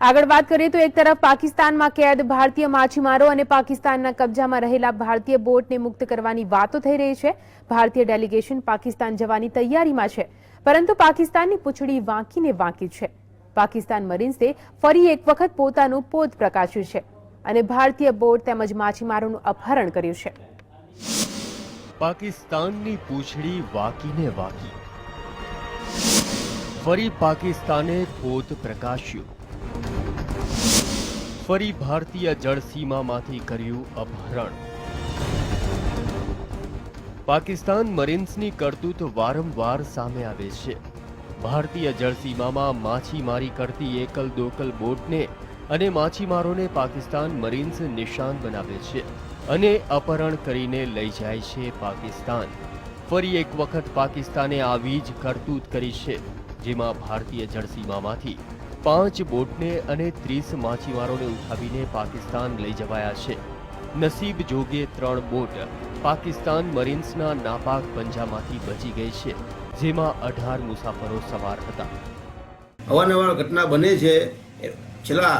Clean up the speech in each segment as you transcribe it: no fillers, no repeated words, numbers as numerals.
આગળ વાત કરીએ તો એક તરફ પાકિસ્તાનમાં કેદ ભારતીય માછીમારો અને પાકિસ્તાનના કબજામાં રહેલા ભારતીય બોટને મુક્ત કરવાની વાતો થઈ રહી છે। ભારતીય ડેલિગેશન પાકિસ્તાન જવાની તૈયારીમાં છે, પરંતુ પાકિસ્તાનની પૂંછડી વાંકીને વાંકી છે। પાકિસ્તાન મરીન્સે ફરી એક વખત પોતાનું પોત પ્રકાશ્યું છે અને ભારતીય બોટ તેમજ માછીમારોનું અપહરણ કર્યું છે। પાકિસ્તાનની પૂંછડી વાંકીને વાંકી, ફરી પાકિસ્તાને પોત પ્રકાશ્યું, ફરી ભારતીય જળસીમામાંથી કર્યું અપહરણ। પાકિસ્તાન મરીન્સની કરતૂત વારંવાર સામે આવે છે। ભારતીય જળસીમામાં માછીમારી કરતી એકલ દોકલ બોટને અને માછીમારોને પાકિસ્તાન મરીન્સ નિશાન બનાવે છે અને અપહરણ કરીને લઈ જાય છે પાકિસ્તાન। ફરી એક વખત પાકિસ્તાને આવી જ કરતૂત કરી છે, જેમાં ભારતીય જળસીમામાંથી 5 બોટને અને 30 માછીમારોને ઉઠાવીને પાકિસ્તાન લઈ જવાયા છે। નસીબ જોગે 3 બોટ પાકિસ્તાન મરીન્સના નાપાક પંજામાંથી બચી ગઈ છે, જેમાં 18 મુસાફરો સવાર હતા। અવારનવાર ઘટના બને છે। છેલ્લા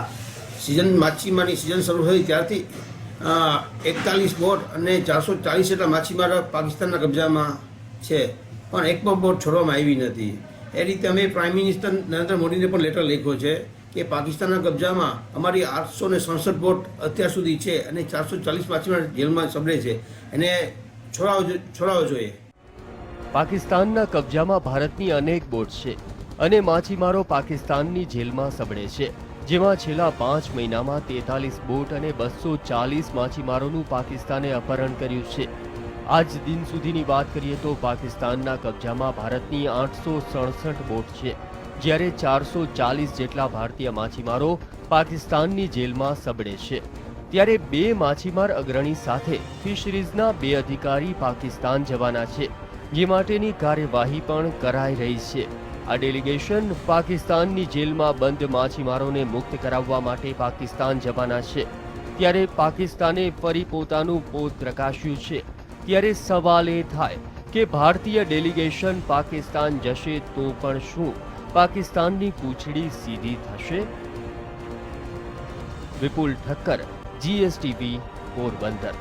સિઝન માછીમારની સિઝન શરૂ થઈ ત્યારથી 41 બોટ અને 440 જેટલા માછીમારો પાકિસ્તાનના કબજામાં છે, પણ એક પણ બોટ છોડવામાં આવી નથી। એ રીતે અમે પ્રાઇમ મિનિસ્ટર નરેન્દ્ર મોદીને પણ લેટર લખ્યો છે કે પાકિસ્તાનના કબજામાં અમારી 867 બોટ અત્યાર સુધી છે અને 440 માછીમાર જેલમાં સબળે છે, એને છોડાવવો જોઈએ। પાકિસ્તાનના કબજામાં ભારતની અનેક બોટ છે અને માછીમારો પાકિસ્તાનની જેલમાં સબળે છે, જેમાં છેલ્લા 5 મહિનામાં 43 બોટ અને 240 માછીમારોનું પાકિસ્તાને અપહરણ કર્યું છે। આજ દિન સુધીની વાત કરીએ તો પાકિસ્તાનના કબજામાં ભારતની 867 બોટ છે, જ્યારે 440 જેટલા ભારતીય માછીમારો પાકિસ્તાનની જેલમાં સબળે છે। ત્યારે 2 માછીમાર અગ્રણી સાથે ફિશરીઝના 2 અધિકારી પાકિસ્તાન જવાના છે, જે માટેની કાર્યવાહી પણ કરાઈ રહી છે। આ ડેલિગેશન પાકિસ્તાનની જેલમાં બંધ માછીમારોને મુક્ત કરાવવા માટે પાકિસ્તાન જવાના છે। ત્યારે પાકિસ્તાને ફરી પોતાનું પોત પ્રકાશ્યું છે। ત્યારે સવાલ એ થાય કે ભારતીય ડેલિગેશન પાકિસ્તાન જશે તો પણ શું પાકિસ્તાનની પૂંછડી સીધી થશે? વિપુલ ઠક્કર, GSTV, પોરબંદર।